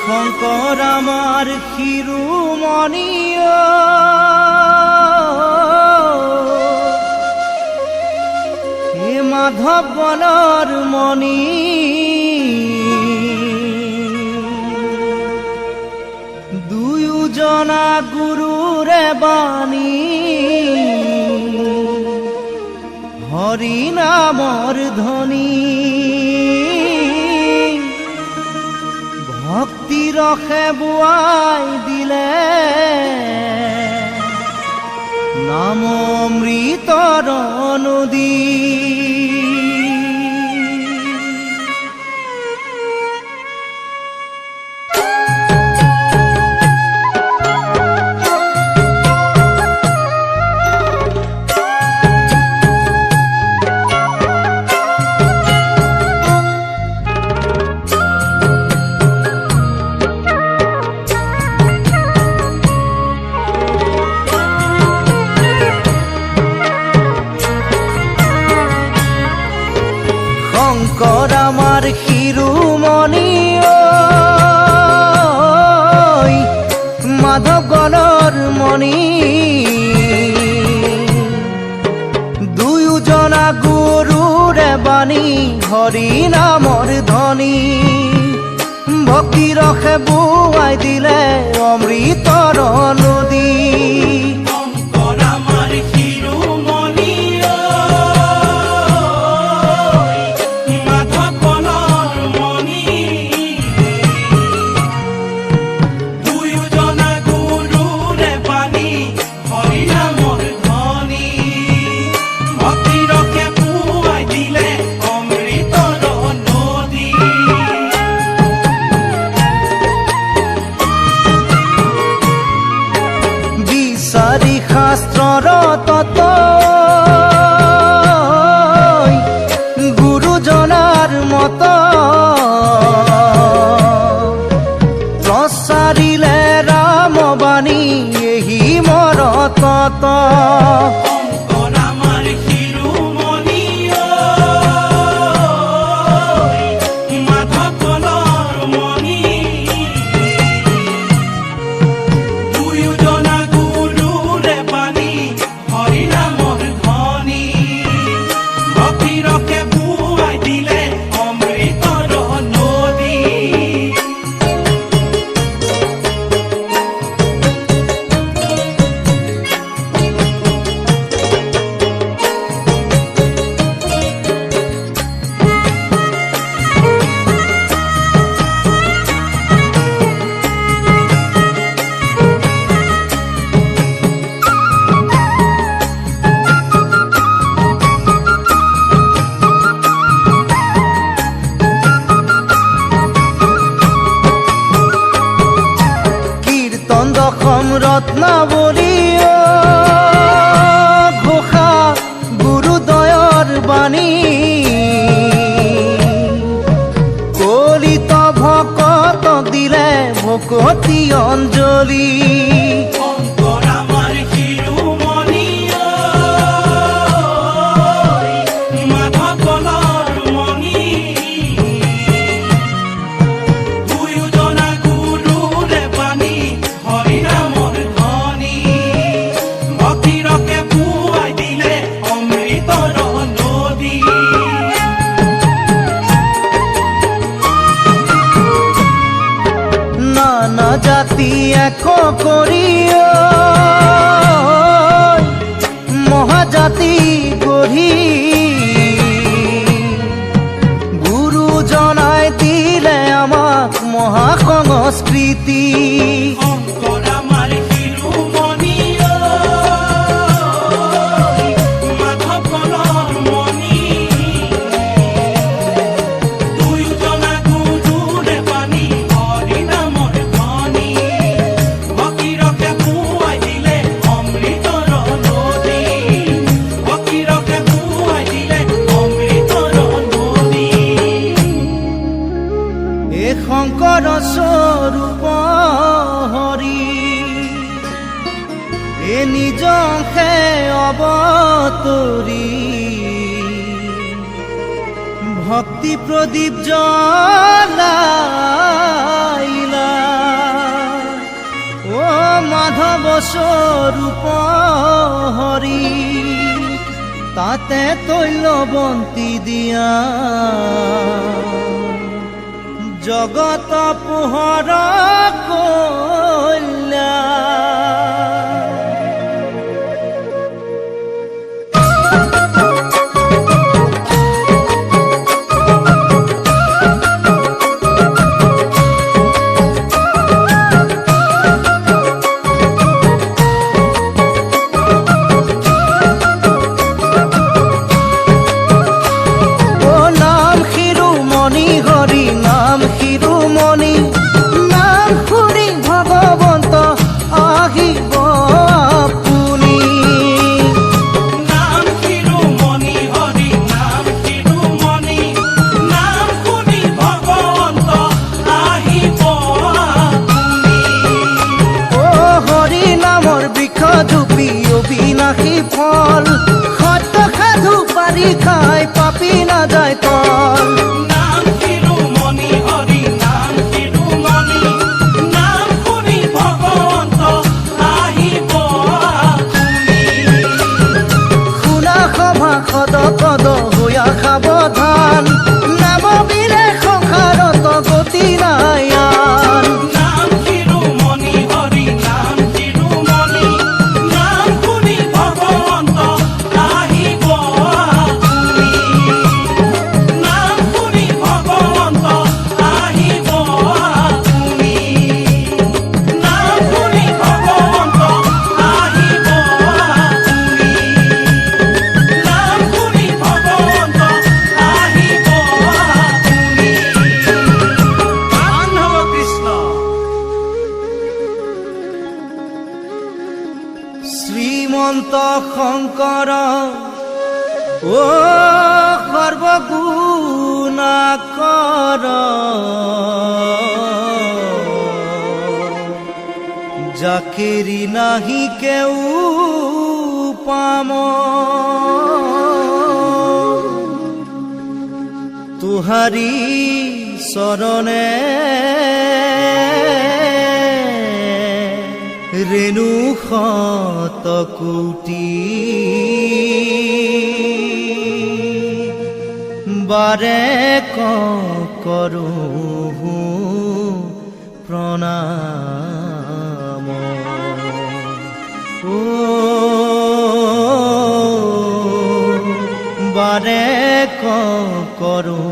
শঙ্কৰ আমাৰ শিৰোমণি হে মাধৱ বনৰ মণি দুয়োজনা গুৰুৰে বাণী হৰি নামৰ ধ্বনি ভক্তি ৰসে বুৱাই দিলে নাম অমৃতৰ নদী শঙ্কৰ আমাৰ শিৰোমণি মাধৱ গণৰ মণি দুয়োজনা গুৰুৰে বাণী হৰি নামৰ ধ্বনি ভক্তি ৰসে বুৱাই দিলে অমৃতৰ নদী শাস্ত্ৰৰ তত্ত্ব গুৰুজনাৰ মত প্ৰচাৰিলে ৰামবাণী এহি মৰ তত দশম ৰত্নাৱলী ঘোষা গুৰুদয়ৰ বাণী কলিত ভকতক দিলে ভকতি অঞ্জলি নানা জাতি এক কৰি মহাজাতি গঢ়ি গুৰুজনাই দিলে আমাক মহাসংস্কৃতি শঙ্কৰ স্বৰূপ হৰি এ নিজকে অৱতৰি ভক্তি প্ৰদীপ জ্বলাইলা। মাধৱ স্বৰূপ হৰি তাতে তৈলবন্তী দিয়া জগত পোহৰ কল্যাণ। অবিনাশী ফল সত্য সাধু পাৰি খাই পাপি নাযায় তল। নাম শিৰোমণি হৰি নাম শিৰোমণি নাম শুনি ভগৱন্ত আহিব আপুনি। শুনা সভা সদ পদ হৈয়া সাৱধান নামবিৰে সংসাৰত গতি নাই আন। নাম শিৰোমণি হৰি নাম শিৰোমণি নাম শুনি ভগৱন্ত আহিব আপুনি। নাম শুনি ভগৱন্ত আহিব আপুনি। নাম শুনি ভগৱন্ত আহিব আপুনি। নাম শুনি ভগৱন্ত আহিব আপুনি। মাধৱ কৃষ্ণ। শ্ৰীমন্ত শংকৰ ও সৰ্বগুণাকৰ যাকেৰি নাহি কেউ পাম তুহাৰি চৰণে ৰেণু শত কোটি বাৰে কৰো প্ৰণাম। ও বাৰে কৰো